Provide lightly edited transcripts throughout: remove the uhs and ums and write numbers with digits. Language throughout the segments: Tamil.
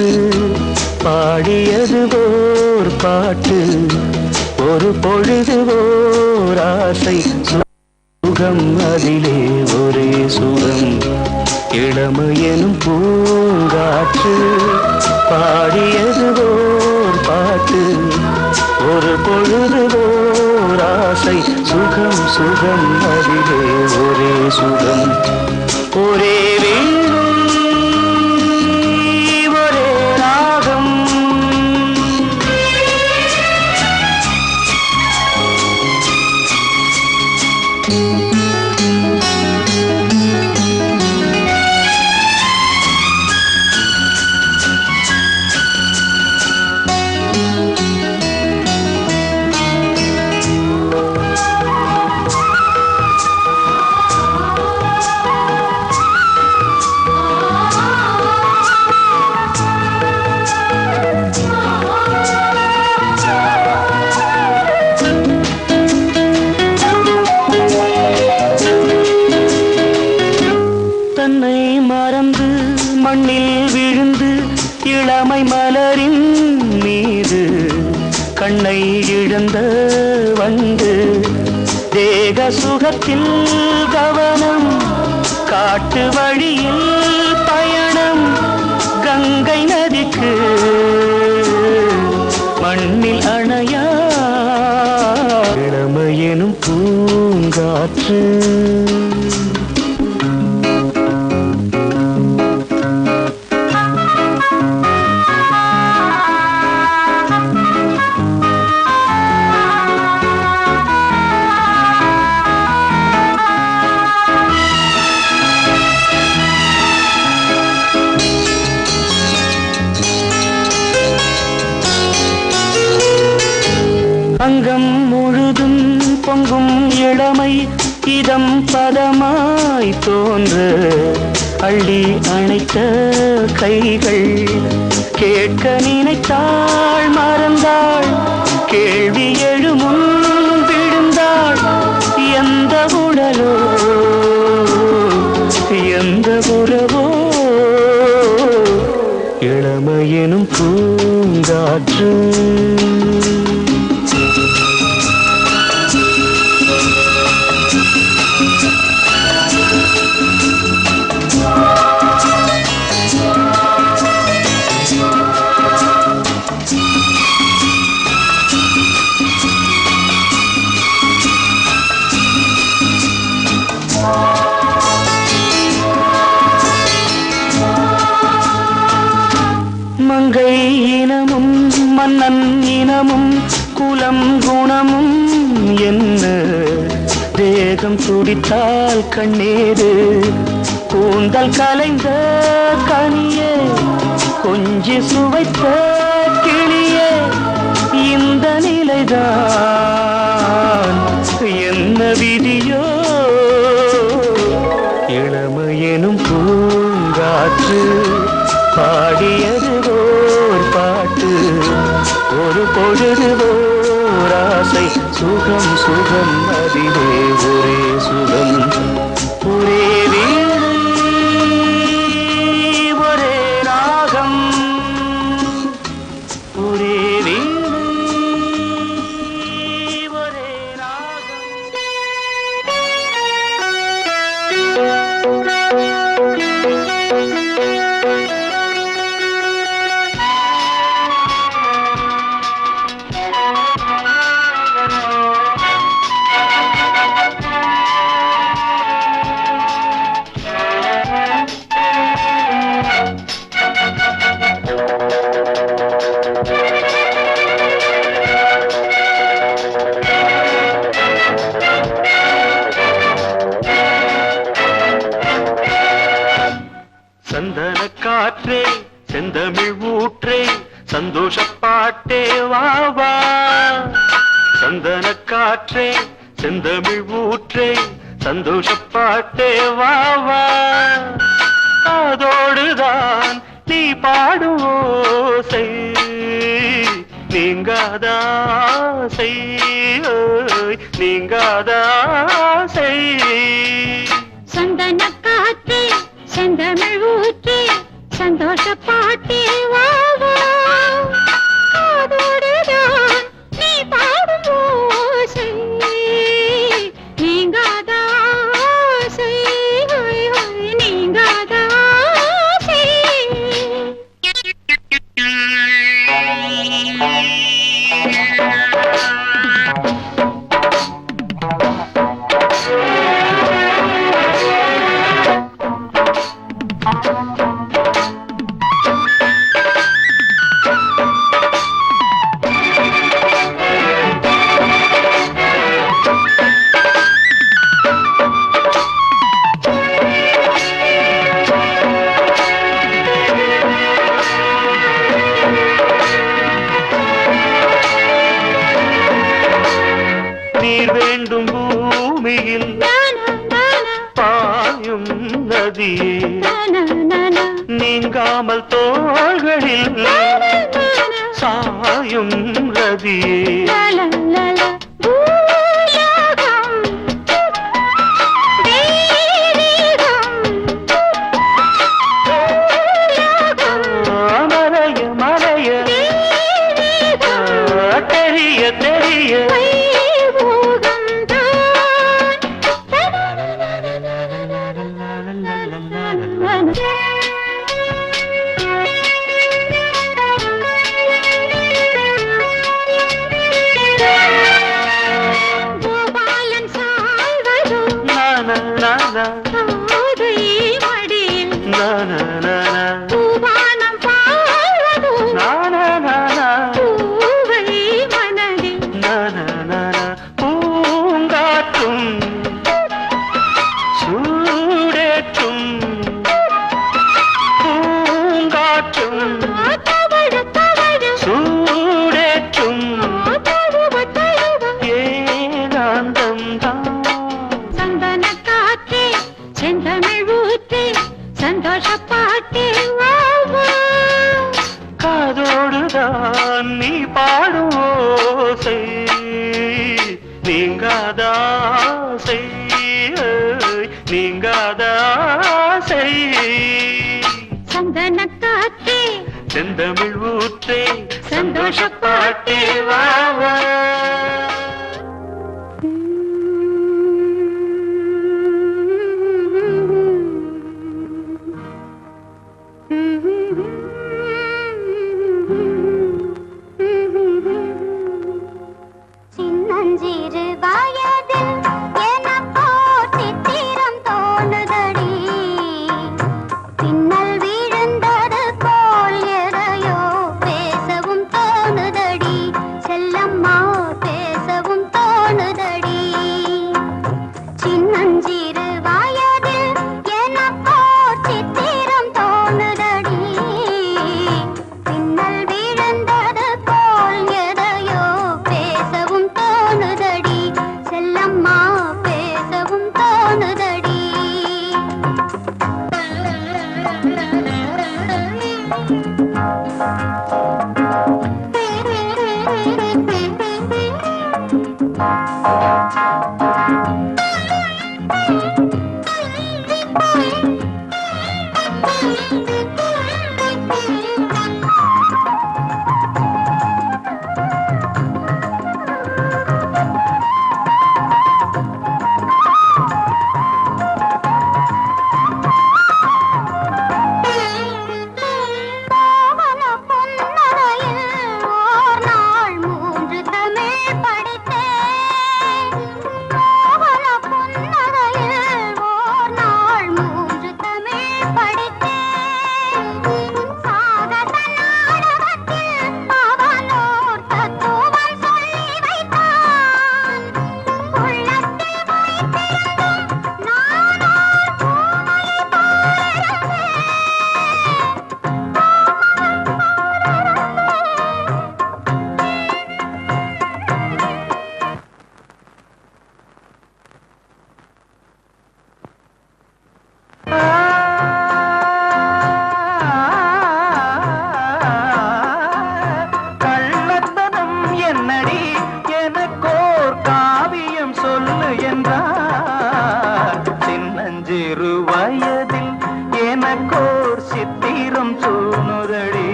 காற்று பாடியது ஓர் பாட்டு ஒரு பொழுது ஓர் ஆசை சுகம் அதிலே ஒரே சுகம் இளமையெனும் பூங்காற்று பாடியது ஓர் பாட்டு ஒரு பொழுது ஓர் ஆசை சுகம் சுகம் அதிலே ஒரே சுகம் ஒரே வீணை ஒரே ராகம் தன்னை மறந்து மண்ணில் விழுந்து இளமை மலரின் மீது கண்ணை இழந்த வந்து தேக சுகத்தில் கவனம் காட்டு வழியில் பயணம் கங்கை நதிக்கு மண்ணில் அணையா இளமையெனும் பூங்காற்று அங்கம் முழுதும் பொங்கும் இளமை இதம் பதமாய் தோன்று அள்ளி அணைத்த கைகள் கேட்க நினைத்தாள் மறந்தாள் கேள்வி எழுமுன் விழுந்தாள் எந்த உடலோ எந்த உறவோ இளமையெனும் பூங்காற்று மங்கை இனமும் மன்னன் இனமும் குலம் குணமும் என்ன தேகம் துடித்தால் கண்ணீரு கூந்தல் கலைந்த கனியே கொஞ்சி சுவைத்த கிளியே இந்த நிலைதான் என்ன விதியோ இளமையெனும் பூங்காற்று பாடியது ஓர் பாட்டு ஒரு பொழுது ஓர் ஆசை சுகம் சுகம் அதிலே ஒரே சுகம் ஒரே வீணை ஒரே ராகம் ஒரே வீணை ஒரே ராகம் சந்தன காற்றே செந்தமிழ் ஊற்றே சந்தோஷ பாட்டே வா வா சந்தன காற்றே செந்தமிழ் ஊற்றே சந்தோஷ பாட்டே வா வா அதோடுதான் நீ பாடும் ஓசை நீங்காதாசை நீங்காதாசை சந்தன காற்றே செந்தமிழ் ஊற்றே சந்தோஷ பாட்டே வா நீர் வேண்டும் பூமியில் பாயும் நதியே நீங்காமல் தோள்களில் சாயும் ரதியே மறைய மறைய தெரிய தெரிய பூங்காற்றும் சூடேற்றும் பூங்காற்றும் சூடேற்றும் ஏகாந்தம் தான் சந்தன காற்றே செந்தமிழ் ஊற்றே சந்தோஷ பாட்டே காதோடுதான் நீ பாடும் ஓசை நீங்காதாசை நீங்காதாசை சந்தன காற்றே செந்தமிழ் ஊற்றே சந்தோஷ பாட்டே வா வா. சின்னஞ்சிறு வயதில் எனக்கோ சித்திரம் தோணுதடி பின்னல் விழுந்தது போல் எதையோ பேசவும் தோணுதடி செல்லம்மா பேசவும் தோணுதடி சின்னஞ்சிறு வயதில் எனக்கோ சித்திரம் தோணுதடி பின்னல் விழுந்தது போல் எதையோ பேசவும் தோணுதடி செல்லம்மா பேசவும் தோணுதடி பாவன பொன்னரையில் ஓர் நாள் 3 தமிழ் படித்தேன் பாவன பொன்னரையில் ஓர் நாள் 3 தமிழ் படித்தேன் சாகச நாடகத்தில் அவனோர் தத்துவம் சொல்லி வைத்தான் உள்ளத்தில் வைத்திருந்தும் நானோர் பூமலை போலிருந்தேன் கள்ளத்தனம் என்னடி எனக்கோர் காவியம் சொல்லு என்றார் சின்னஞ்சிறு வயதில் எனக்கோர் சித்திரம் தோணுதடி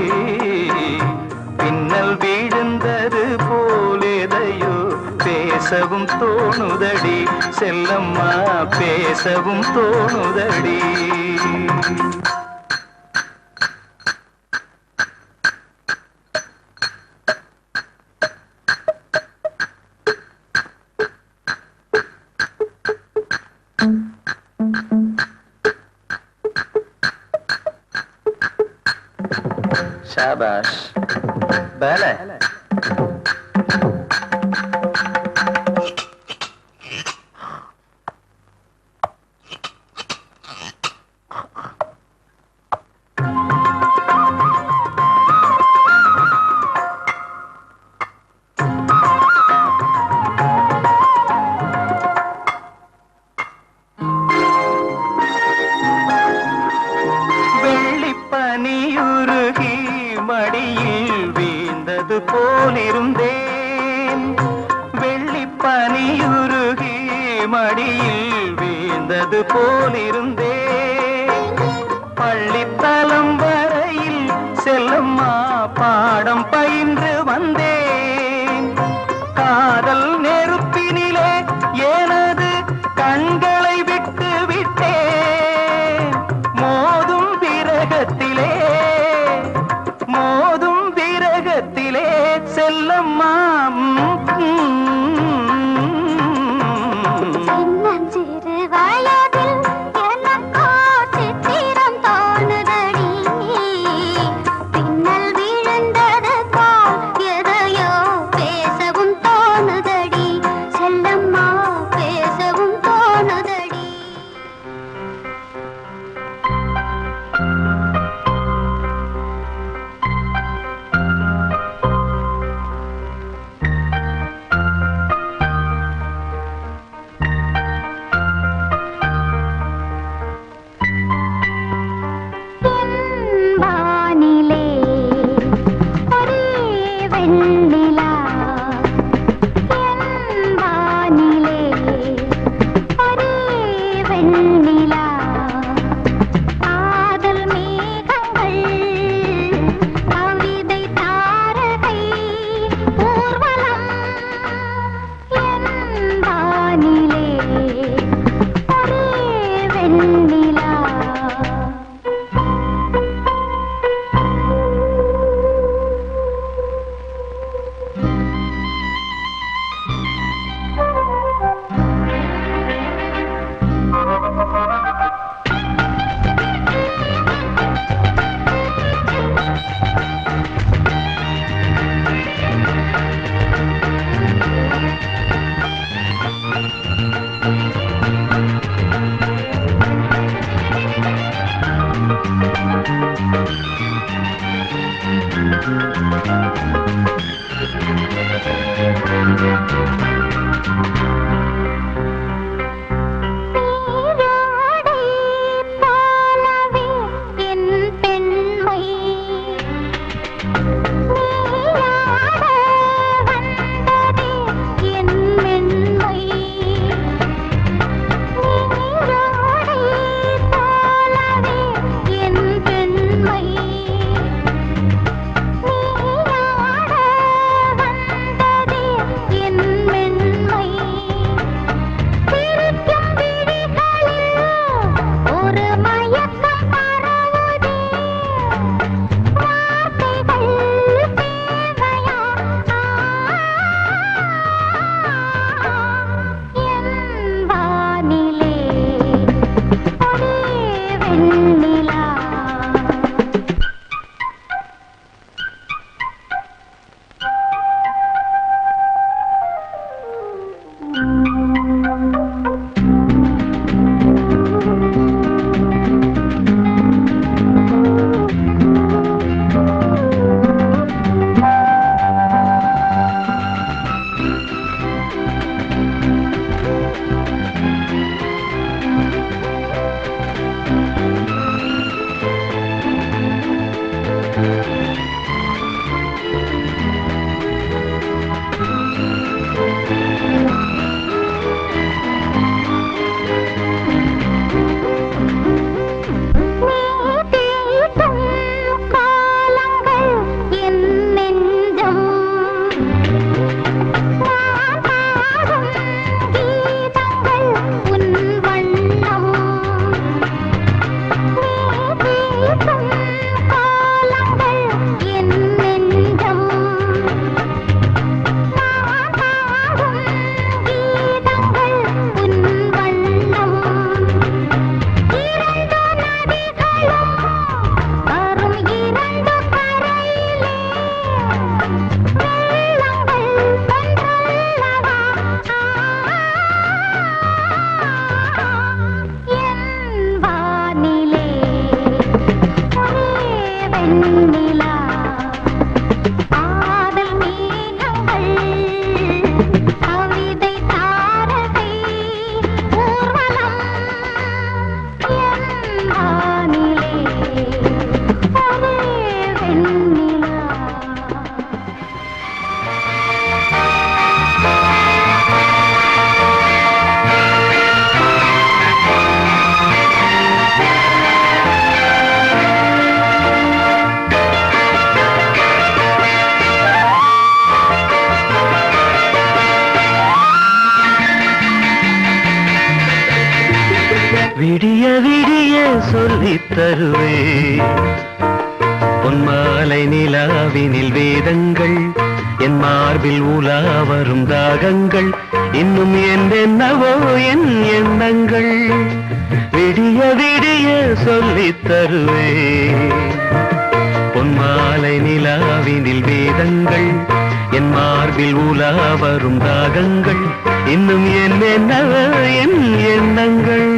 பின்னல் விழுந்தது போலேதையோ பேசவும் தோணுதடி செல்லம்மா பேசவும் தோணுதடி शाबाश பல பனியுருகி மடியில் வீழ்ந்தது போலிருந்தேன் வெள்ளி பனியுருகி மடியில் வீழ்ந்தது போலிருந்தேன் பள்ளித்தலம் வரையில் செல்லம்மா பாடம் பயின்று வந்தேன் காதல் நெருப்பினிலே எனது கண்களை விட்டு விட்டேன் மோதும் விரகத்திலே செல்லம்மா சின்னஞ்சிறு வயதில் எனக்கோ சித்திரம் தோணுதடி பின்னல் விழுந்தது போல் எதையோ பேசவும் தோணுதடி செல்லம்மா பேசவும் தோணுதடி வானிலே ஒரே வெண்ணிலா வானிலே ஒரே வெண்ணிலா காதல் மேகங்கள் கவிதை தாரகை ஊர்வலம் வானிலே ஒரே வெண்ணிலா நீரோடை போலவே என் பெண்மை நீயாட வந்ததே என் மென்மை நீரோடை போலவே என் பெண்மை நீயாட வந்ததே என் மென்மை சிரிக்கும் விழிகளில் ஒரு மயக்கம் பரவுதே வார்த்தைகள் தேவையா என் வானிலே ஒரே வெண்ணிலா என் விடிய விடிய சொல்லித் தருவே பொன்மாலை நிலாவினில் வேதங்கள் என் மார்பில் உலா வரும் தாகங்கள் இன்னும் என்னென்னவோ என் எண்ணங்கள் விடிய விடிய சொல்லித் தருவே பொன்மாலை நிலாவினில் வேதங்கள் என் மார்பில் உலா வரும் தாகங்கள் இன்னும் என்னென்னவோ என் எண்ணங்கள்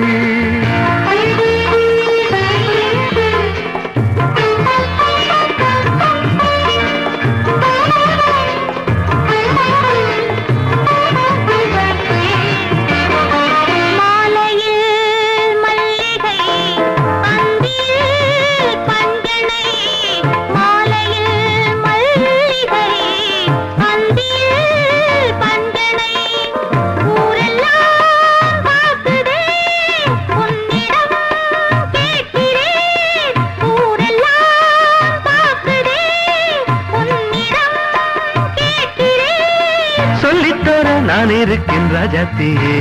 நான் இருக்கின்ற ராஜாத்தியே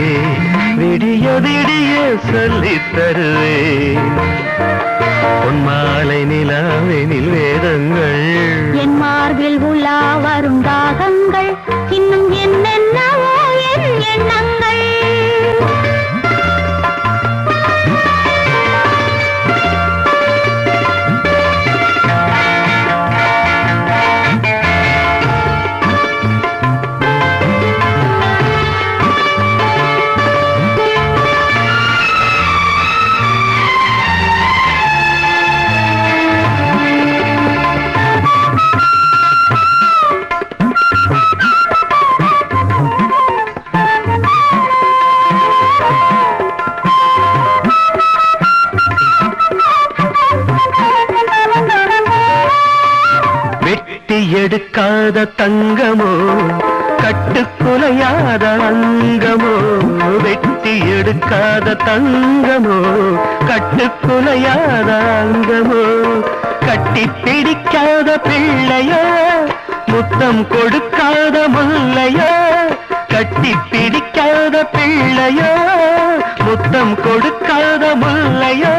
விடிய விடிய சொல்லித் தருவே பொன்மாலை நிலாவினில் வேதங்கள் என் மார்பில் உலா வரும் தாகங்கள் இன்னும் என்னென்னவோ என் எண்ணங்கள் எடுக்காத தங்கமோ கட்டுக்குலையாத அங்கமோ வெட்டி எடுக்காத தங்கமோ கட்டுக்குலையாத அங்கமோ கட்டி பிடிக்காத பிள்ளையோ முத்தம் கொடுக்காத முல்லையோ கட்டி பிடிக்காத பிள்ளையோ முத்தம் கொடுக்காத முல்லையோ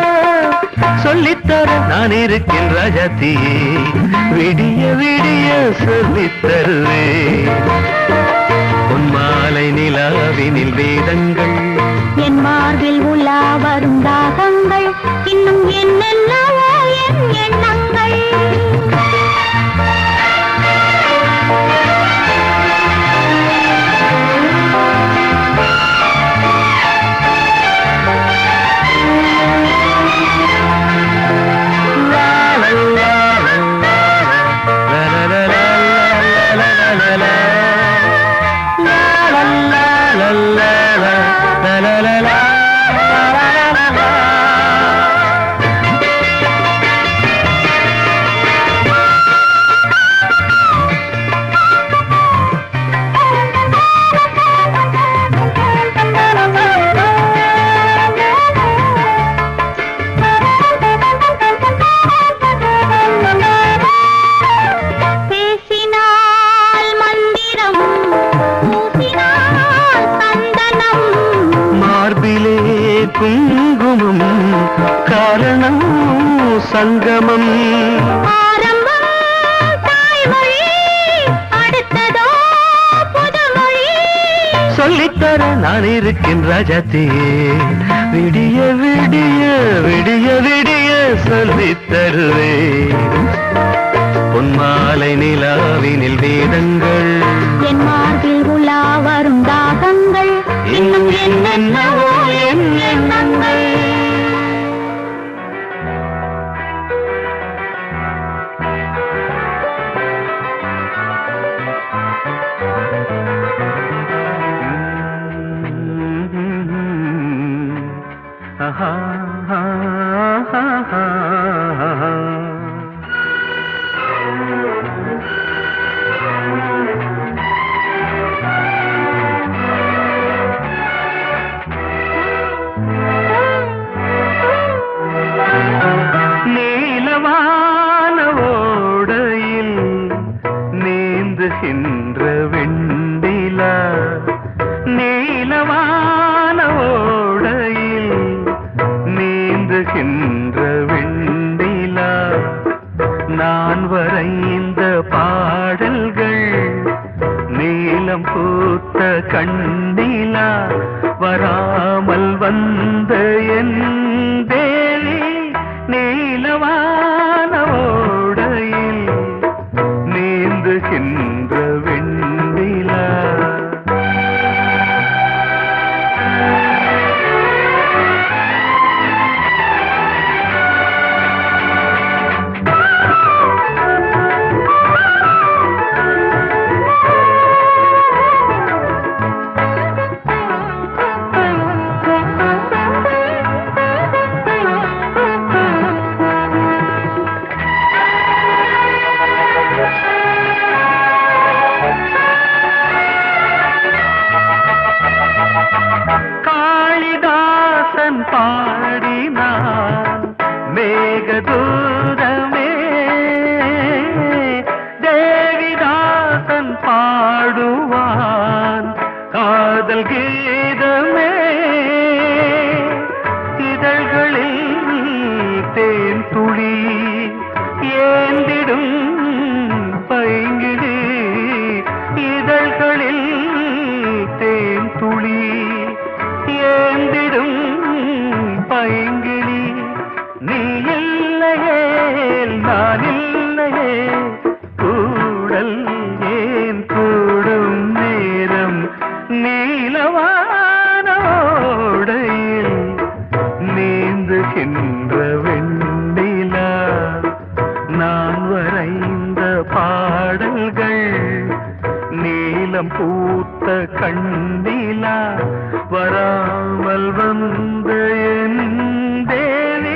சொல்லித்தர நான் இருக்கின்ற ராஜாத்தியே விடிய விடிய சொல்லித் தருவே பொன்மாலை நிலாவினில் வேதங்கள் என் மார்பில் உலா வரும் தாகங்கள் இன்னும் என்னென்னவோ என் எண்ணங்கள் குங்குமம் காரணம் சங்கமம் ஆரம்பம் தாய்மொழி அடுத்ததோ புதுமொழி சொல்லித்தர நான் இருக்கின்ற ராஜாத்தியே விடிய விடிய விடிய விடிய சொல்லித் தருவே பொன்மாலை நிலாவினில் வேதங்கள் என் மார்பில் உலா வரும் தாகங்கள் இன்னும் என்னென்னவோ என் எண்ணங்கள் நீந்துகின்ற வெண்டிலா நீலவான ஓடையில் பூத்த கண்ணிலா வராமல் வந்த என் தேவி நீலவான ஓடையில் நீந்துகின்ற வெண்ணிலா. காளிதாசன் பாடினான் மேகதூதமே, தேவிதாசன் பாடுவான் காதல் கீதமே. இதழ்களில் தேன் துளி ஏந்திடும் பைங்கிடி, இதழ்களில் தேன் துளி ஏந்திடும் பைங்கிளி. நீ இல்லையே நான் இல்லையே கூடல் ஏன் கூடும் நேரம் நீலவானோடையில் நீந்துகின்ற வெண்ணிலா. நான் வரைந்த பாடல்கள் நீலம் பூத்த கண்ணிலா வராமல் வந்த என் தேவி.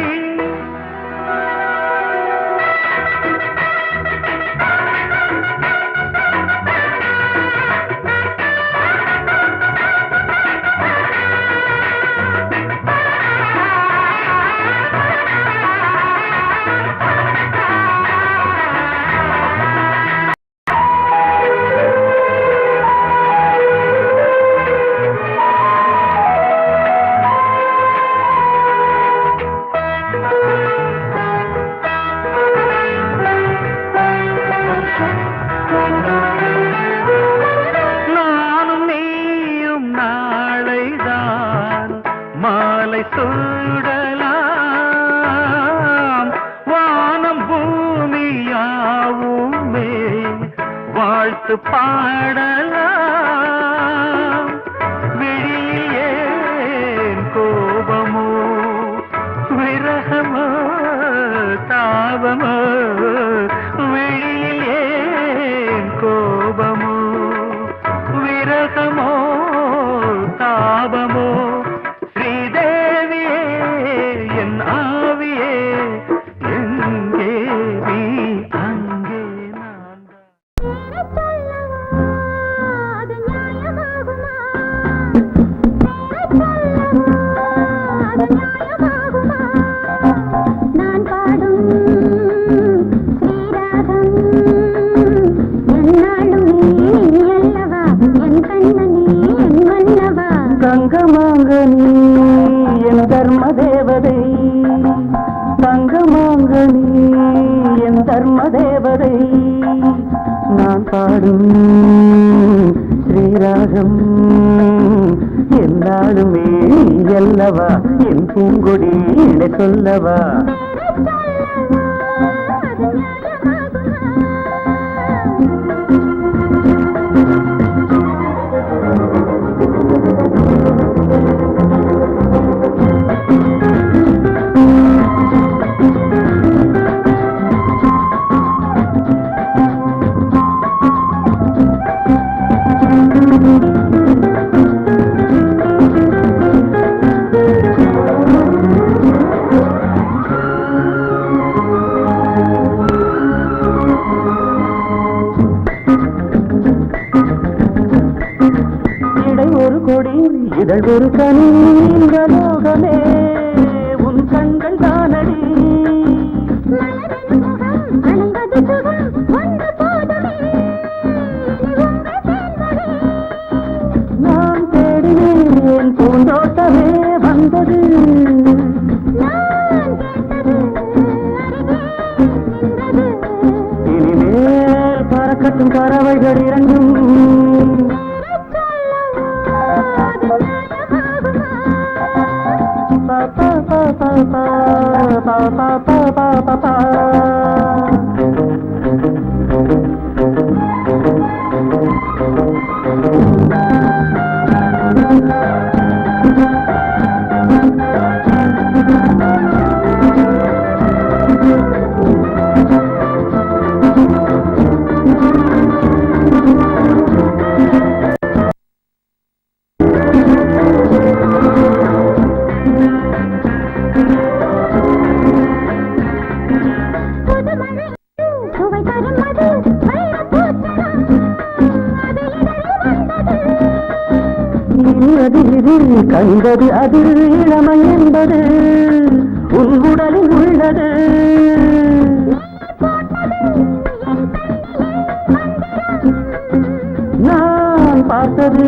நானும் நீயும் நாளைதான் மாலை சூடலாம். வானம் பூமியாவுமே வாழ்த்து பாடலாம். விழியில் ஏன் கோபமோ விரகமோ தாபமோ, விழியில் ஏன் கோபமோ விரகமோ தாபமோ. ஸ்ரீதேவியே என் ஆவியே எங்கே நீ அங்கே நான். அது நியாயமாகுமா? அது நியாயமாகுமா? நான் பாடும் ஸ்ரீராகம் என்னாலும் நீ அல்லவா, என் கண்ணனே என் மன்னவா. தங்கமாங்க நீ என் தர்ம தேவதை, தங்கமாங்க நீ என் தர்ம தேவதை. நான் பாடும் ஸ்ரீராகம் என்னாலுமே அல்லவா, என் பூங்கொடி இணை சொல்லவா. அது நியாயமாகுமா? இதழ் ஒரு கனி இந்த லோகமே உன் கண்கள் தானடி. நான் தேடினேன் பூந்தோட்டமே வந்தது. இனிமேல் பறக்கட்டும் பறவைகள் இரண்டும். பா பா பா பா பா பா. கண்டது அது இளமை என்பது உன் உடலில் உள்ளது. நான் பார்த்தது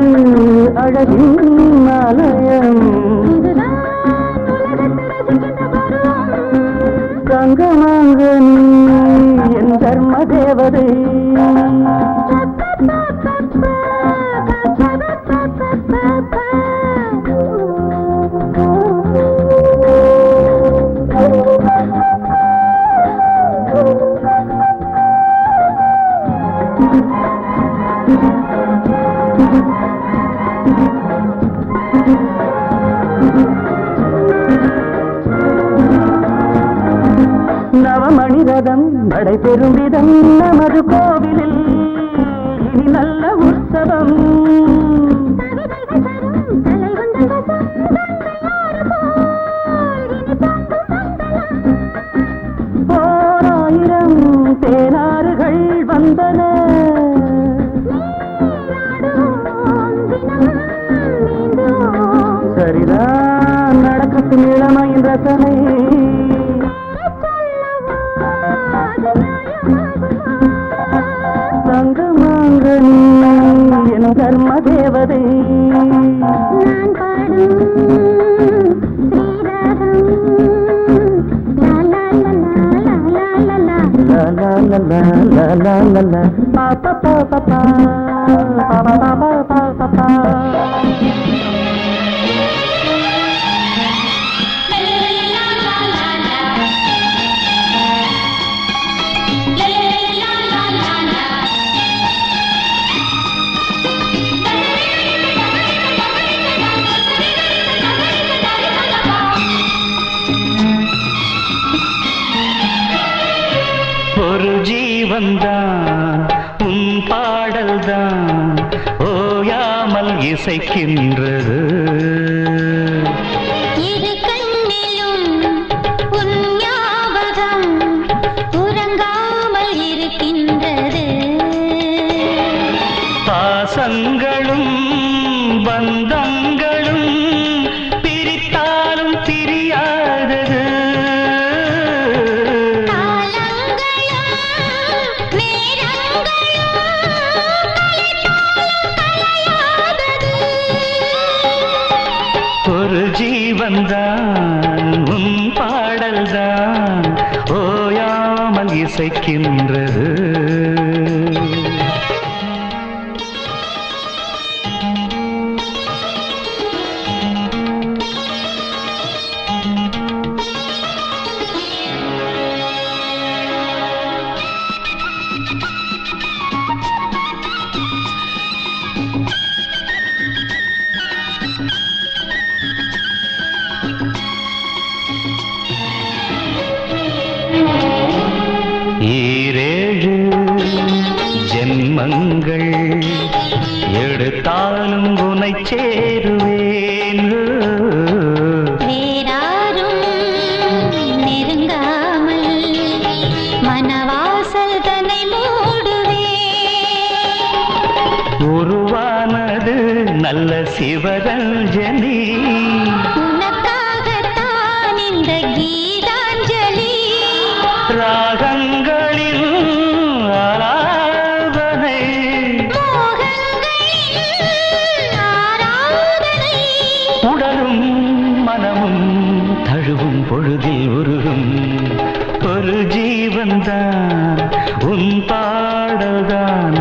அழகின் ஆலயம். தங்கமாக நீ என் தர்ம தேவதை. நவமணி ரதம் நடைபெறும் விதம் நமது கோவிலில் இனி நல்ல உற்சவம். ஓராயிரம் தேனாறுகள் வந்தன. சரிதான் நடக்கட்டும் இளமையின் ரசனை. தங்கமாக நீ என் தர்ம தேவதை. நான் பாடும் ஸ்ரீராகம் லா லா லா லா லா லா லா la la la la la la la pa pa pa pa pa pa pa pa pa pa. ஒரு ஜீவன்தான் உன் பாடல்தான் ஓயாமல் இசைக்கின்றது. இரு கண்ணிலும் உன் ஞாபகம் உறங்காமல் இருக்கின்றது. பாசங்களும் பந்தங்களும் பிரித்தாலும் பிரியாதது. ஒரு ஜீவன்தான் உன் பாடல்தான் ஓயாமல் இசைக்கின்றது. ஈரேழு ஜென்மங்கள் எடுத்தாலும் உனை சேருவேன். வேறாரும் நெருங்காமல் மனவாசல் தன்னை மூடுவே. உருவானது நல்ல சிவரஞ்சனி. உனக்காகத்தான் இந்த கீதாஞ்சலி. ராகங்களில் ஆராதனை மோகங்களில் ஆராதனை. உடலும் மனமும் தழுவும் பொழுதில் உருகும். ஒரு ஜீவன்தான் உன் பாடல்தான்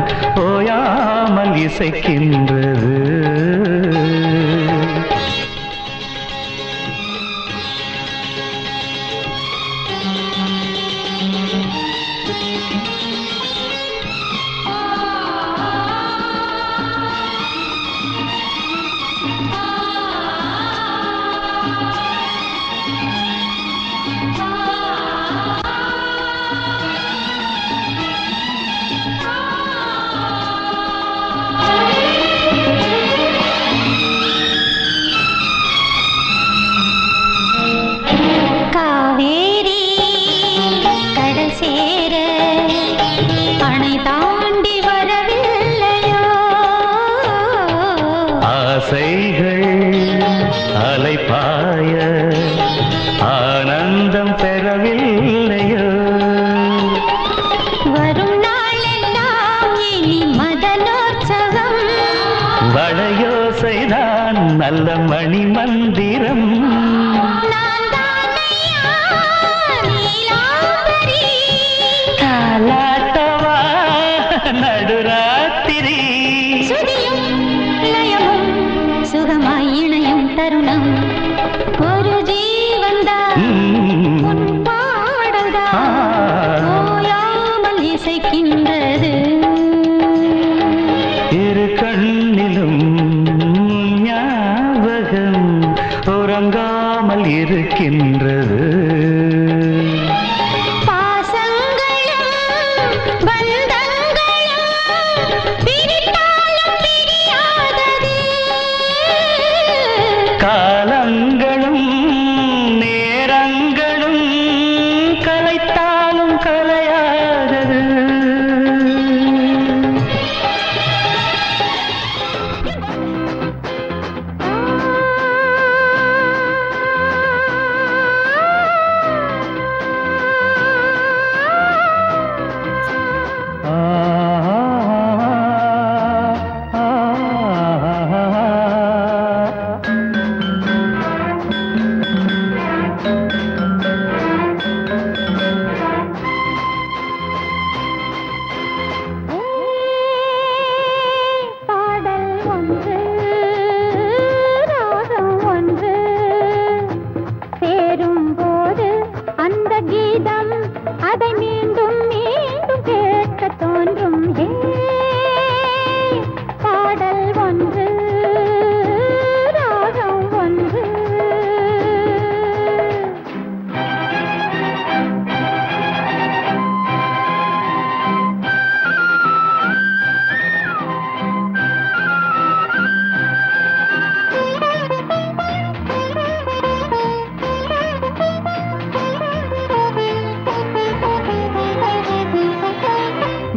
ஓயாமல் இசைக்கின்றது. வளையோசைதான் நல்ல மணி மந்திரம். தாலாட்டவா நடுராத்திரி சுகமாய் இணையும் தருணம் ஒரு ஜீவன்தான் பாடல்தான் ஓயாமல் இசைக்கின்றது. இரு கண்ணிலும் ஞாபகம் உறங்காமல் இருக்கின்றது. காலங்களும் நேரங்களும் கலைத்தாலும் கலையாதது. அதை மீண்டும் மீண்டும் கேட்க தோன்றும் பாடல் ஒன்று ராகம் ஒன்று.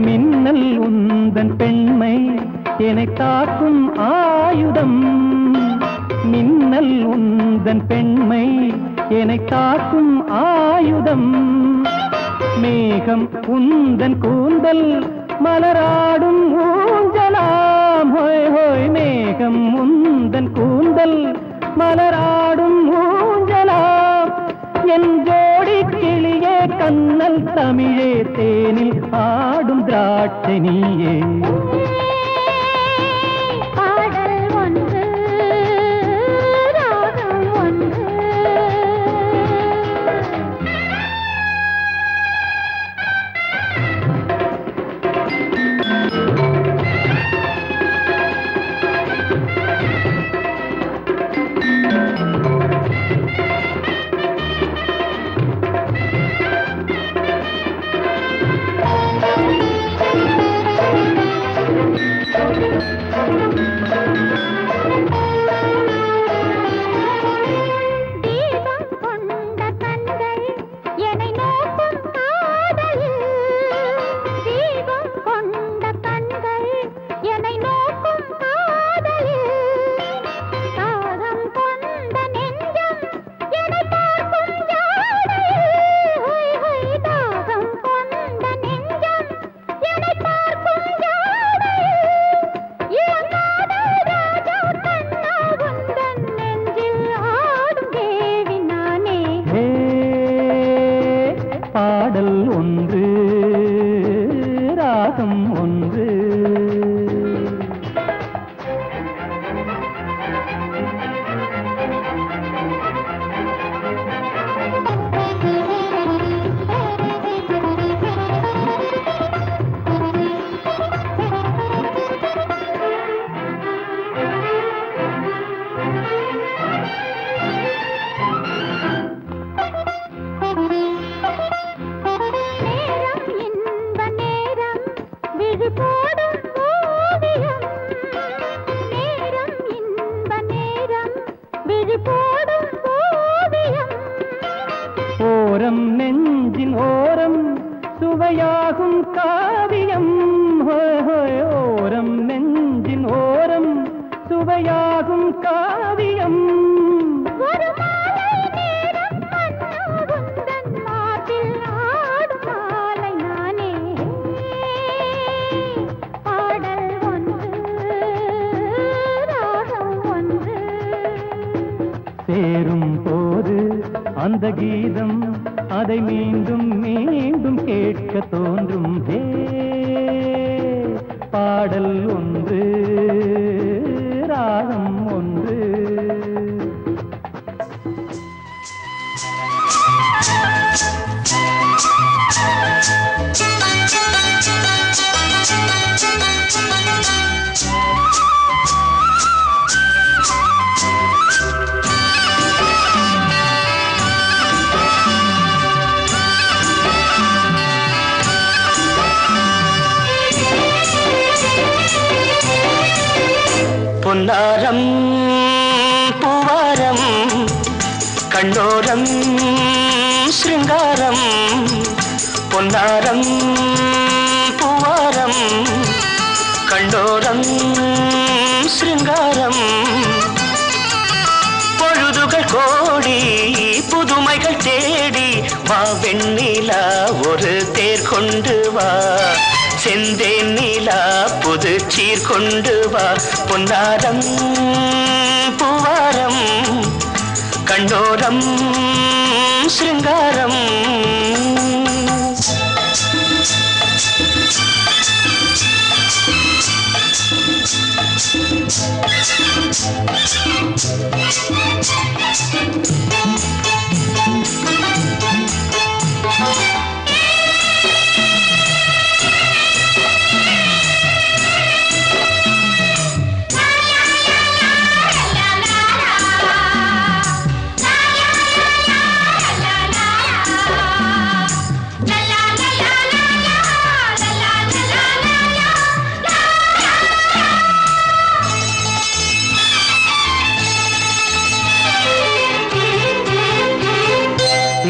மின்னல் உந்தன் பெண்மை என்னை தாக்கும் ஆயுதம். மின்னல் உந்தன் பெண்மை என்னை தாக்கும் ஆயுதம். மேகம் உந்தன் கூந்தல் மலராடும் ஊஞ்சலாம். ஹோய் ஹோய் மேகம் உந்தன் கூந்தல் மலராடும் ஊஞ்சலாம். என் ஜோடி கிளியே கண்ணல் தமிழே தேனில் ஆடும் திராட்சை நீயே. பாடல் ஒன்று ராகம் ஒன்று. தீபம் கொண்ட கண்கள் என்னை நோக்கும் காதலில். தீபம் கொண்ட கண்கள் என்னை நோக்கும் காதலில். தாகம் கொண்ட நெஞ்சம் என்னை பார்க்கும் ஜாடையில். ஹொய் ஹொய் தாகம் கொண்ட நெஞ்சம் என்னை பார்க்கும் ஜாடையில். இளங்காதல் ராஜா கண்ணா உந்தன் நெஞ்சில் ஆடும் தேவி நானே. பாடல் ஒன்று ராகம் ஒன்று. நேரம் இன்ப நேரம் விழி போடும் ஓவியம். நேரம் இன்ப நேரம் விழி போடும் ஓவியம். ஓரம் நெஞ்சின் ஓரம் சுவையாகும் காவியம். ஹோய் ஹோய் ஓரம் நெஞ்சின் ஓரம் சுவையாகும் காவியம். ஒரு மாலை நேரம் மன்னா உந்தன் மார்பில் ஆடும் மாலை நானே. பாடல் ஒன்று அந்த கீதம் அதை மீண்டும் மீண்டும் கேட்க தோன்றும். பாடல் ஒன்று, ராகம் ஒன்று. பொன்னாரம் பூவாரம் கண்ணோரம் சிருங்காரம். பொன்னாரம் பூவாரம் கண்ணோரம் சிருங்காரம். பொழுதுகள் கோடி புதுமைகள் தேடி வா வெண்ணிலா ஒரு தேர் கொண்டு வா. செந்தேன் நீலா புது சீர் கொண்டு வா. பொன்னாரம் பூவாரம் கண்ணோரம் சிருங்காரம்.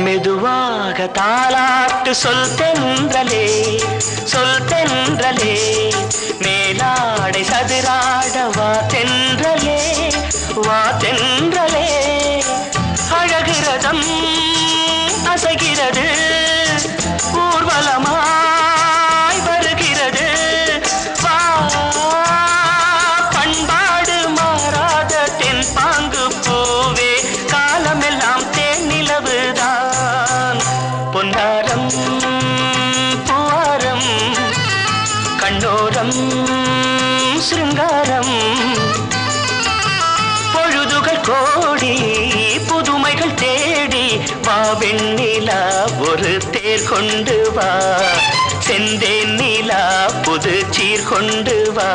மெதுவாக தாலாட்டு சொல் தென்றலே சொல் தென்றலே. மேலாடை சதுராட வா தென்றலே வா தென்றலே. அழகிறதம் அசைகிறது ஊர்வலமாய் வருகிறது. வா பண்பாடு மாறாத தென் பாங்கு பூவே காலமெல்லாம் தேன் நிலவுதான். பொன்னாரம் பூவாரம் கண்ணோரம் சிருங்காரம். பொழுதுகள் கோடி புதுமைகள் தேடி வா வெண்ணிலா ஒரு தேர் கொண்டு வா. செந்தேன் நீலா புது சீர் கொண்டு வா.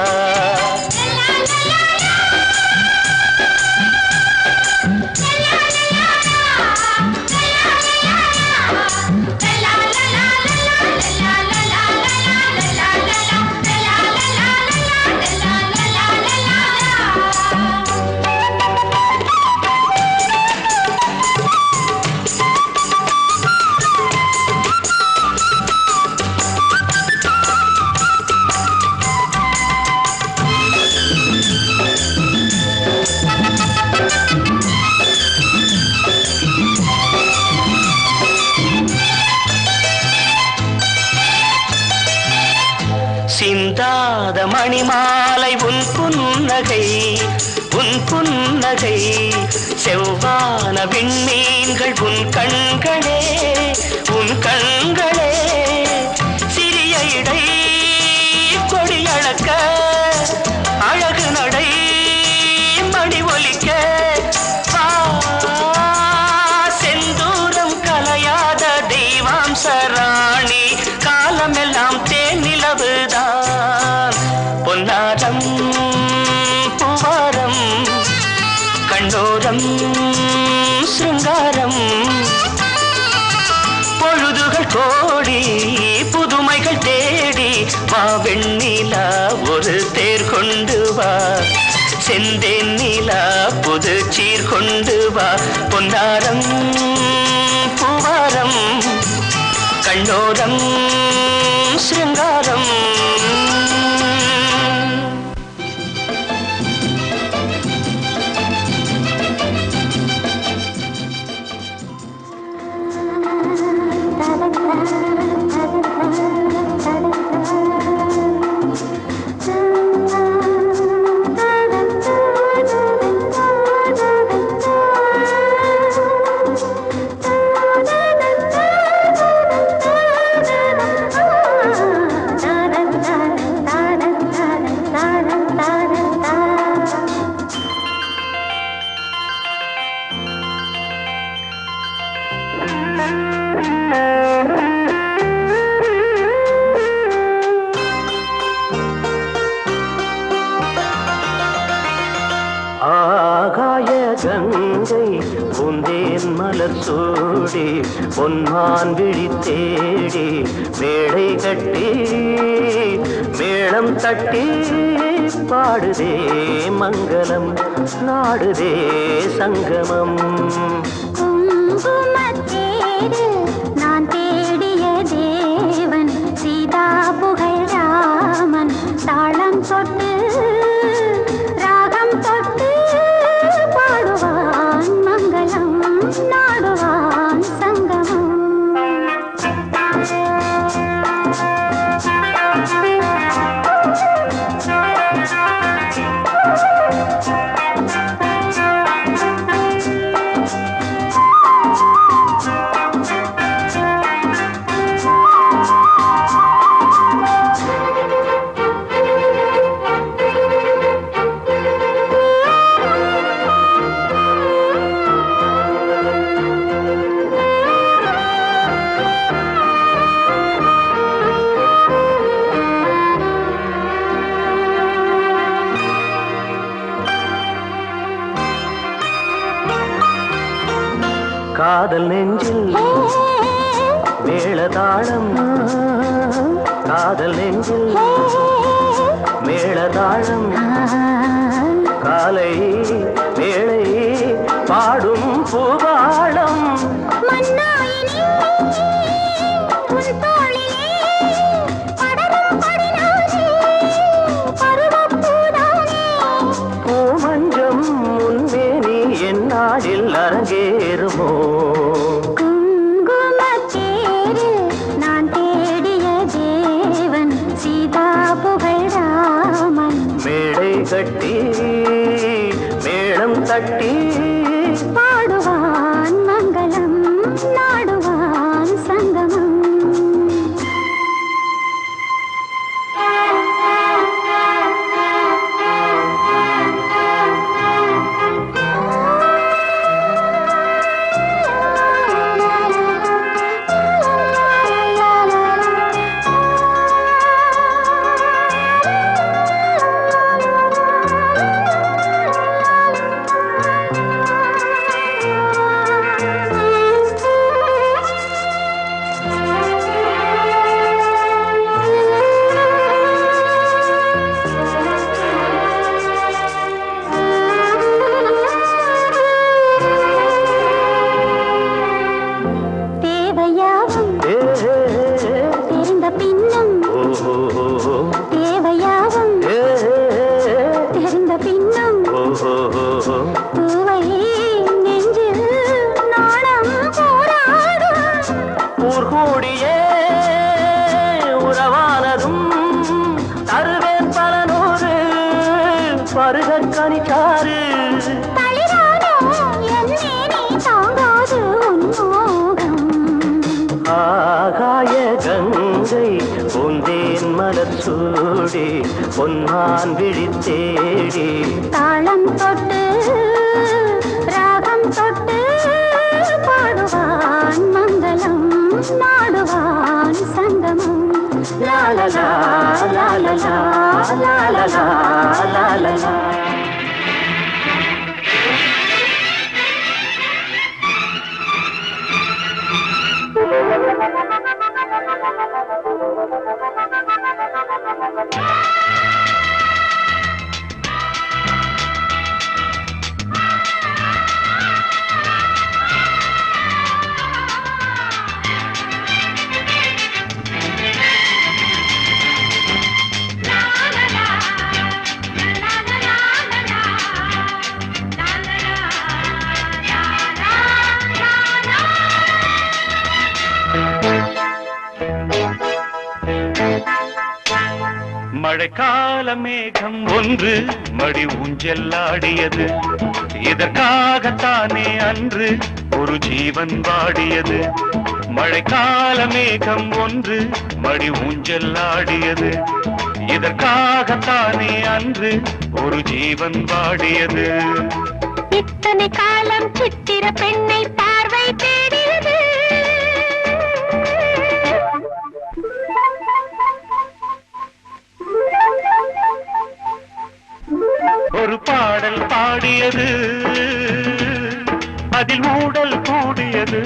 சிந்தாத மணிமாலை உன் புன்னகை உன் புன்னகை. செவ்வான விண்மீன்கள் உன் கண்களே உன் கண்களே. சிறிய இடை கொடியளக்க அழகு நடை மணி ஒலிக்க. செந்தூரம் கலையாத தெய்வாம்சராணி காலமெல்லாம் தேன் நிலவுதான். பொன்னாரம் பூவாரம் கண்ணோரம் சிருங்காரம். பொழுதுகள் கோடி புதுமைகள் தேடி வா வெண்ணிலா ஒரு தேர் கொண்டு வா. செந்தேன் நீலா புது சீர் கொண்டு வா. பொன்னாரம் பூவாரம் கண்ணோரம் சிருங்காரம். கங்கை பூந்தேன் மலர் சூடி பொன்மான் விழி தேடி மேடை கட்டி மேளம் தட்டி பாடுதே மங்களம் நாடுதே சங்கமம். குங்குமத்தேரு நான் தேடிய தேவன் சீதா புகழ் ராமன் தாளம் தொட்டு ராகம் தொட்டு பாடுவான் மங்களம் நாடுவான் சங்கமம். காதல் நெஞ்சில் மேளதாளம் காதல் நெஞ்சில் மேளதாளம் காலை வேளை பாடும் பூபாளம் பூமஞ்சம் முன்மேனி என் நாளில் அரங்கேறுமோ. குங்குமத்தேரு நான் தேடிய தேவன் சீதா புகழ் ராமன் மேடை கட்டி மேளம் தட்டி பாடுவான் மங்களம் நாடுவான் சங்கமம். தெரிந்த பின்னும் தேவையாகும் தெரிந்த பின்னும் பூவை நெஞ்சில் நாணம் போராடும் ஊர்கூடியே உறவானதும் தருவேன் பல நூறு பருகக் கனிச்சாறு ஆகாய கங்கை பூந்தேன் மலர் சூடி பொன்மான் விழி தேடி தாளம் தொட்டு ராகம் தொட்டு பாடுவான் மங்களம் நாடுவான் சங்கமம். லாலலா லாலலா லாலலா லாலலா. மழைக்கால மேகம் ஒன்று மடி ஊஞ்செல்லாடியது இதற்காகத்தானே அன்று ஒரு ஜீவன் வாடியது. மழைக்கால மேகம் ஒன்று மடி ஊஞ்செல்லாடியது இதற்காகத்தானே அன்று ஒரு ஜீவன் வாடியது. இத்தனை காலம் சித்திர பெண்ணை பார்வை தேடியது ஒரு பாடல் பாடியது அதில் ஊடல் கூடியது.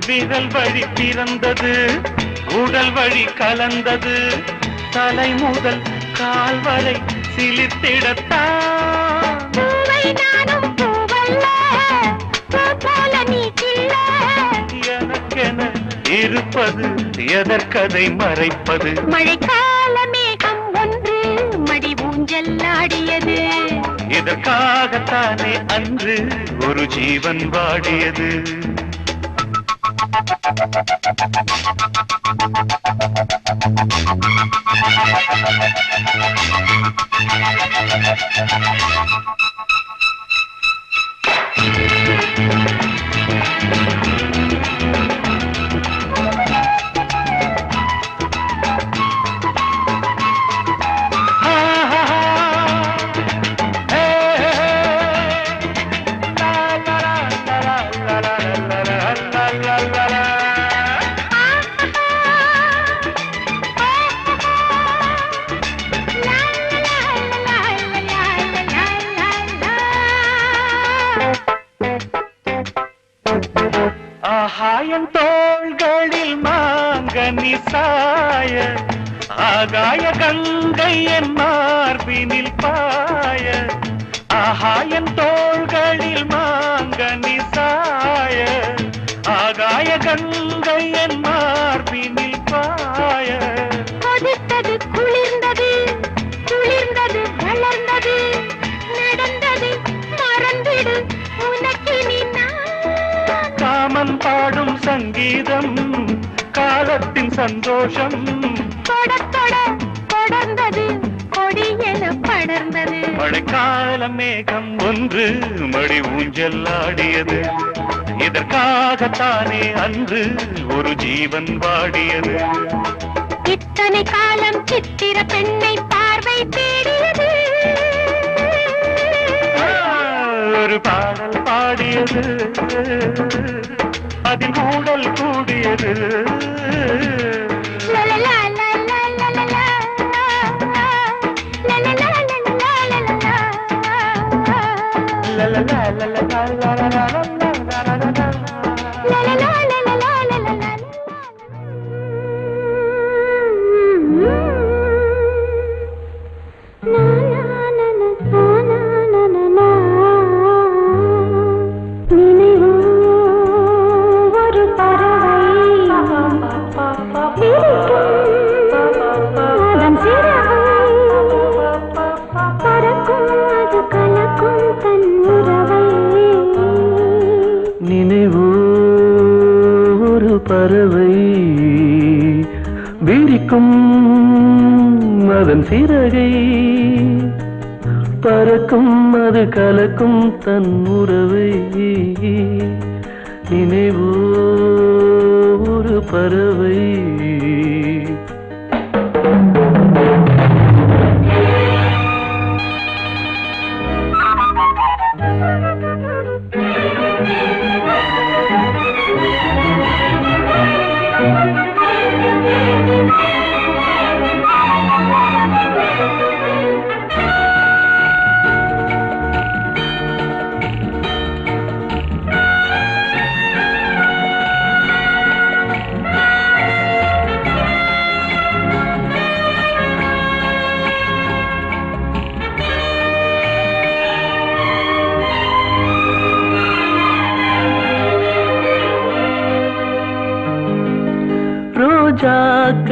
விரல் வழி பிறந்தது, உடல் வழி கலந்தது, தலை முதல் கால் வரை சிலிர்த்திடத்தான். எனக்கென இருப்பது எதற்கதை மறைப்பது? மழைக்கால மேகம் ஒன்று மடி ஊஞ்சல் ஆடியது. இதற்காகத்தானே அன்று ஒரு ஜீவன் வாடியது. ஆகாயம் தோள்களில் மாங்கனி சாய, ஆகாய கங்கை என் மார்பினில் பாய. ஆகாயம் தோள்களில் மாங்கனி சாய, ஆகாய கங்கை என் மார்பினில் பாய. கொதித்தது குளிர்ந்தது, குளிர்ந்தது வளர்ந்தது, நடந்தது மறந்திடு உனக்கினி நான். காமன் பாடும் சங்கீதம், காலத்தின் சந்தோஷம். தொட தொட தொடர்ந்தது, கொடி என படர்ந்தது. மழைக்கால மேகம் ஒன்று மடி ஊஞ்சல் ஆடியது. இதற்காகத்தானே அன்று ஒரு ஜீவன் வாடியது. இத்தனை காலம் சித்திர பெண்ணை பார்வை தேடியது. ஒரு பாடல் பாடியது, அதில் ஊடல் கூடியது. பறவை விரிக்கும் அதன் சிறகை, பறக்கும் அது கலக்கும் தன் உறவை. நினைவோ ஒரு பறவை.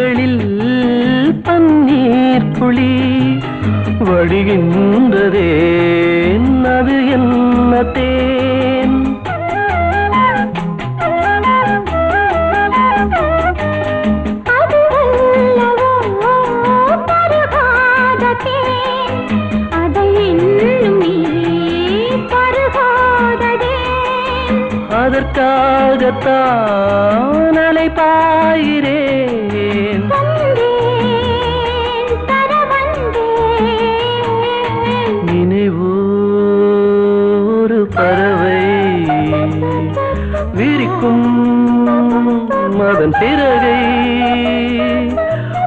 பற்களில் பன்னீர் புளி வடிகின்றதே அது என்ன தேன் அதற்காகத்தான் அலைபாயிரேன் நினைவோ ஒரு பறவை விரிக்கும் அதன் சிறகை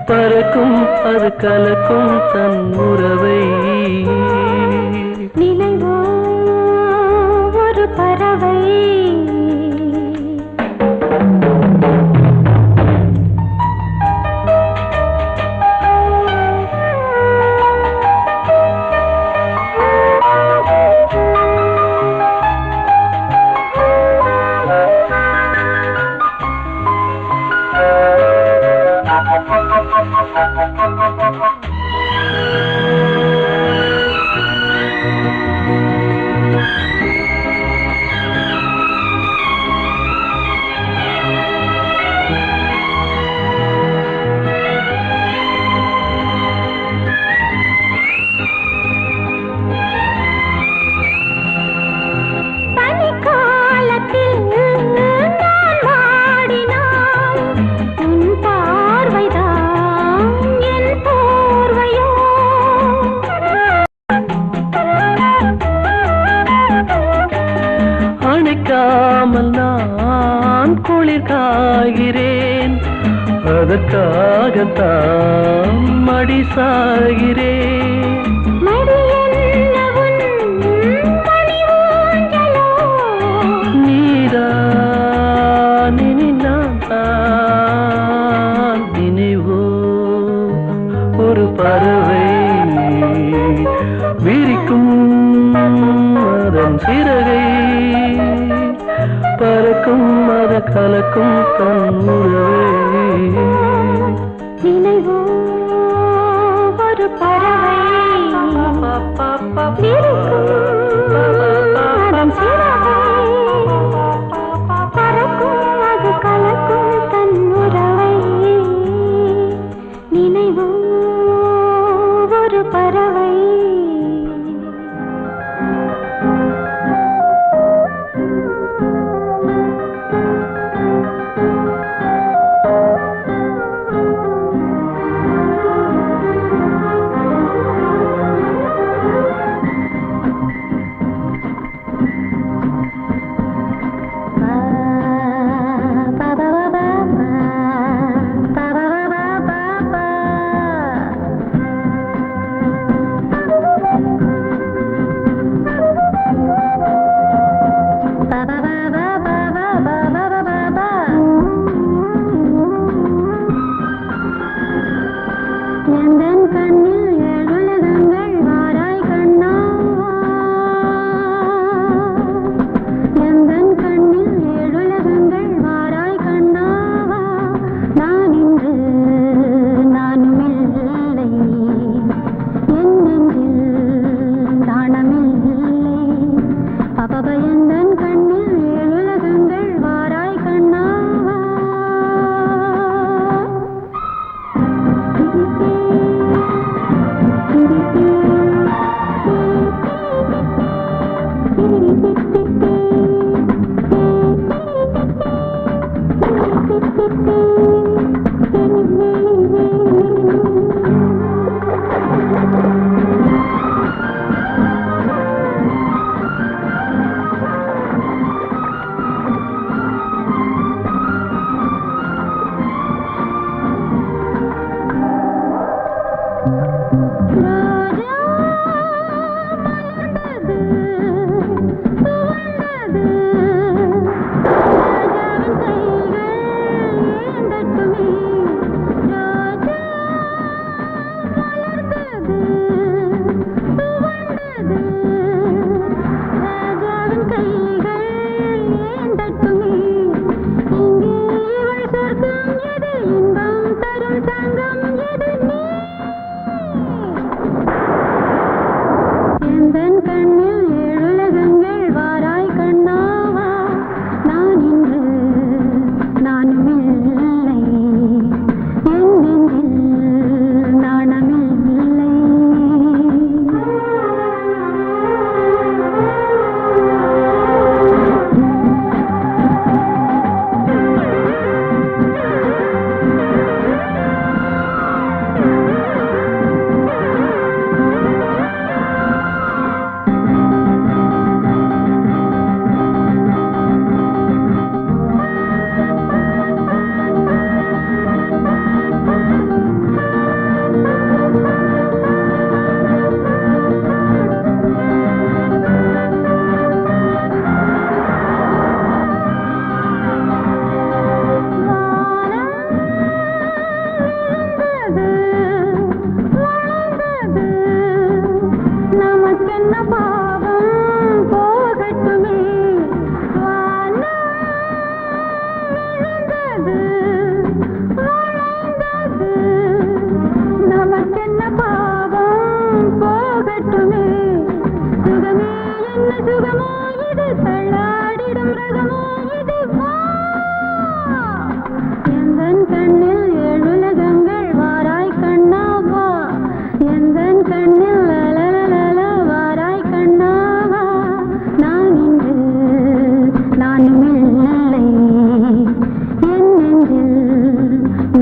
பறக்கும் அது கலக்கும் தன் உறவை நினைவோ ஒரு பறவை அணைக்காமல் நான் குளிர் காய்கிறேன் அதற்காகத்தான் மடி சாகிறேன் நீதான் இனி நான் தான் நினைவோ ஒரு பறவை விரிக்கும் அதன் சிறகை பறக்கும் அத கலக்கும் தன் உறவை நினைவோ ஒரு பறவை அதன் சிறகை பறக்கும் அது கலக்கும் தன் உறவை நினைவோ ஒரு பறவை எந்தன் கண்ணில் ஏழுலகங்கள் வாராய் கண்ணா எந்தன் கண்ணில் ஏழுலகங்கள் வாராய் கண்ணா நான் இன்று நானும் இல்லை என் நெஞ்சில் நாணமில்லை பபப எந்தன் கண்ணில் ஏழுலகங்கள் வாராய் கண்ணா ராஜா மலர்ந்தது சுகமோ இது தள்ளாடிடும் ரகமோ இது வா எந்தன் கண்ணில் எழுலகங்கள் வாராய் கண்ணா வா எந்தன் கண்ணில் லலலலல வாராய் கண்ணா வா நான் இன்று நானும் இல்லை என் நெஞ்சில்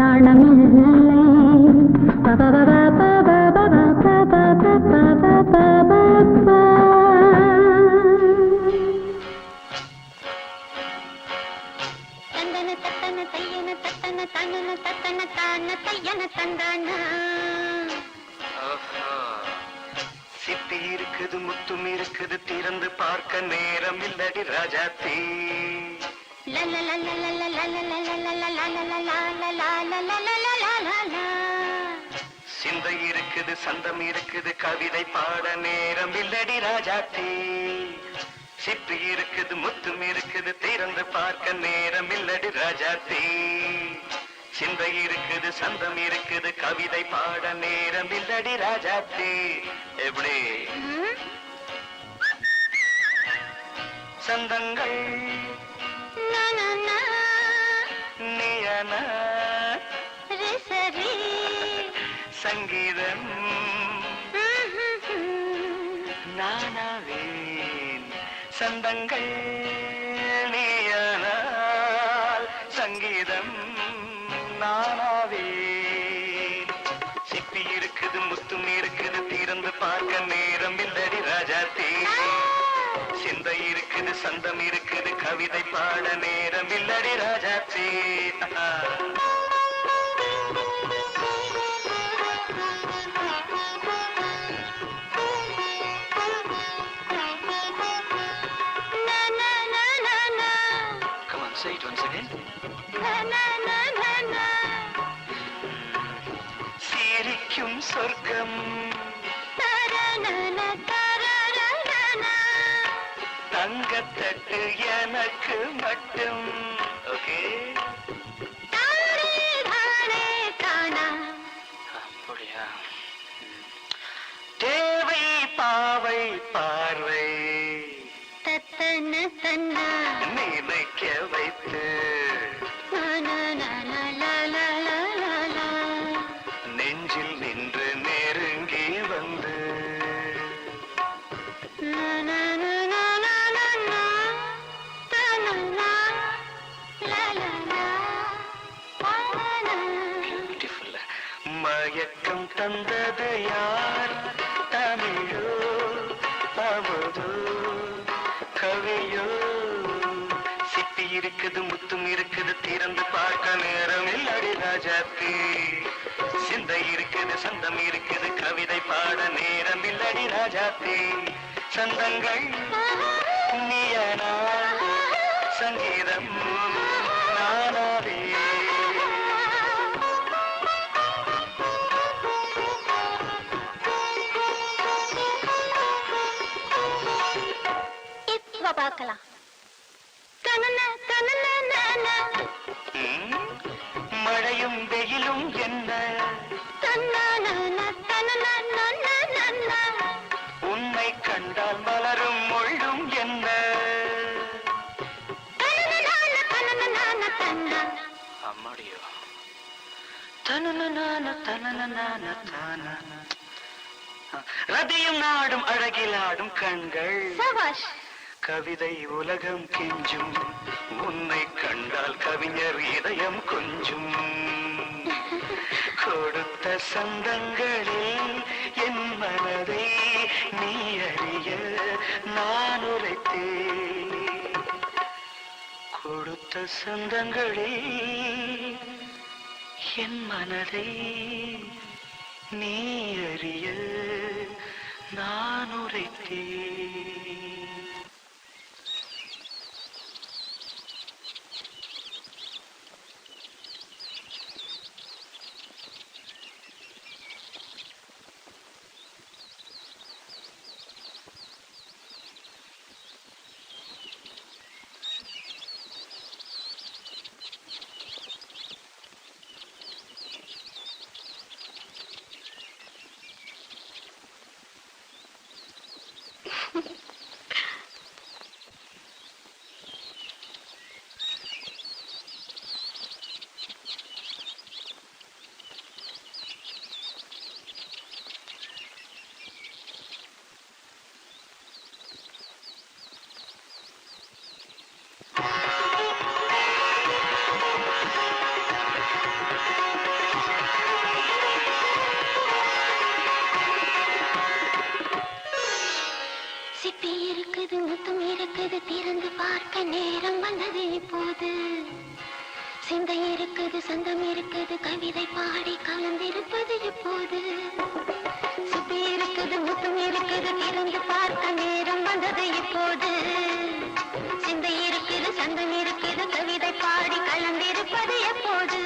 நாணமில்லை சிப்பி இருக்குது முத்தும் இருக்குது திறந்து பார்க்க நேரம் இல்லடி ராஜாத்தி சிந்தை இருக்குது சந்தம் இருக்குது கவிதை பாட நேரம் இல்லடி ராஜாத்தி சிப்பி இருக்குது முத்தும் இருக்குது திறந்து பார்க்க நேரம் இல்லடி ராஜாத்தி சிந்தை இருக்குது சந்தம் இருக்குது கவிதை பாட நேரம் இல்லடி ராஜாத்தி எப்படி சந்தங்கள் நீயன சங்கீதம் நானாவேன் சந்தங்கள் நீயனால் சங்கீதம் நானாவேன் சிப்பி இருக்குது முத்தும் இருக்குது திறந்து பார்க்க நேரம் இல்லடி ராஜாத்தே சிந்தை இருக்குது சந்தம் இருக்குது கவிதை பாட நேரம் இல்லடி ராஜாத்தே Come on, say it once again. சிரிக்கும் சொர்க்கம் தங்கத்தட்டு எனக்கு மட்டும் ஓகே அப்படியா தேவை பாவை பார்வை நினைக்க வைத்து நெஞ்சில் நின்று நெருங்கி வந்து மயக்கம் தந்தது யார் தமிழோ அமுதோ கவியோ சிப்பி இருக்குது முத்தும் இருக்குது திறந்து பார்க்க நேரம் இல்லடி ராஜாத்தி சிந்தை இருக்குது சந்தம் இருக்குது கவிதை பாட நேரம் இல்லடி ராஜாத்தி சந்தங்கள் நீயனா சங்கீதம் நானாவே பார்க்கலாம் மழையும் வெயிலும் என்ன உன்னை கண்டால் மலரும் மொழியும் என்ன அம்மாடியோ ரதியும் நாடும் அழகிலாடும் கண்கள் கவிதை உலகம் கெஞ்சும் உன்னை கண்டால் கவிஞர் இதயம் கொஞ்சும் கொடுத்த சந்தங்களில் என் மனதை நீ அறிய நான் உரைத்தேன் கொடுத்த சந்தங்களில் என் மனதை நீ அறிய நான் உரைத்தேன் இருக்குது திறந்து பார்க்க நேரம் வந்தது இப்போது சிந்தை இருக்குது சந்தம் இருக்குது கவிதை பாடி கலந்திருப்பது இப்போது சுத்தி இருக்குது முத்தம் இருக்குது திறந்து பார்க்க நேரம் வந்தது இப்போது சிந்தை இருக்குது சந்தம் இருக்குது கவிதை பாடி கலந்திருப்பது எப்போது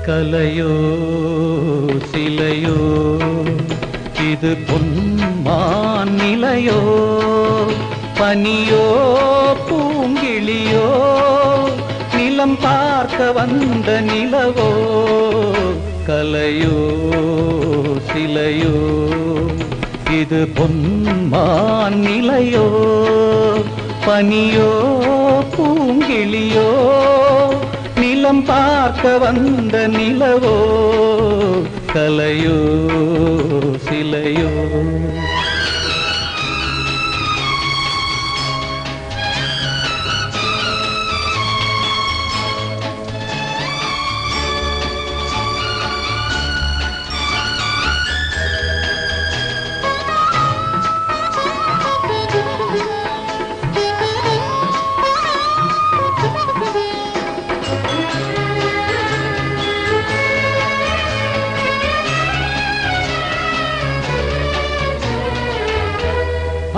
கலையோ சிலையோ இது பொன்மான் நிலையோ பனியோ பூங்கிளியோ நிலம் பார்க்க வந்த நிலவோ கலையோ சிலையோ இது பொன்மான் நிலையோ பனியோ பூங்கிளியோ நிலம் பார்க்க வந்த நிலவோ கலையோ சிலையோ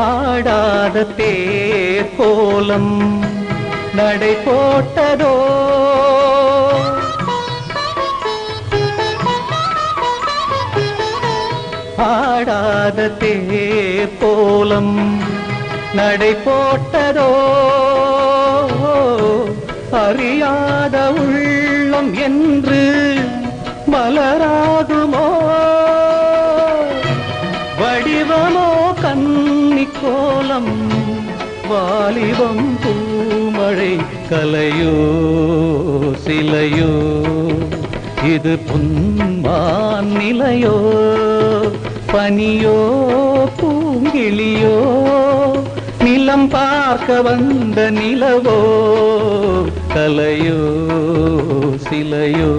ஆடாத தேர் கோலம் நடை போட்டதோ ஆடாத தேர் கோலம் நடை போட்டதோ அறியாத உள்ளம் என்று மலராகுமோ வடிவமோ கன்னிக்கோலம் வாலிபம் பூமழை கலையோ சிலையோ இது பொன்மான் நிலையோ பனியோ பூங்கிளியோ நிலம் பார்க்க வந்த நிலவோ கலையோ சிலையோ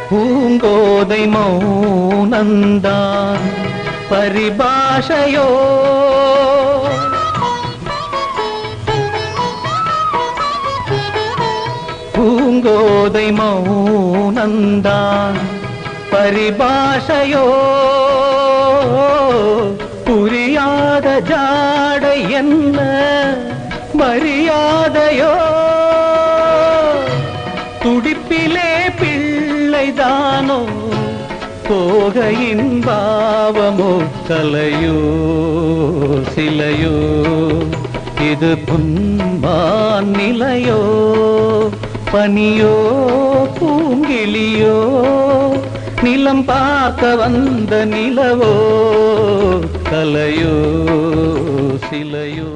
பூங்கோதை மௌனந்தான் பரிபாஷையோ பூங்கோதை மௌனந்தான் பரிபாஷையோ புரியாத ஜாடை என்ன மரியாதையோ துடிப்பிலே பிள்ளைதானோ தோகையின் பாவமோ கலையோ சிலையோ இது பொன்மான் நிலையோ பனியோ பூங்கிளியோ நிலம் பார்க்க வந்த நிலவோ கலையோ சிலையோ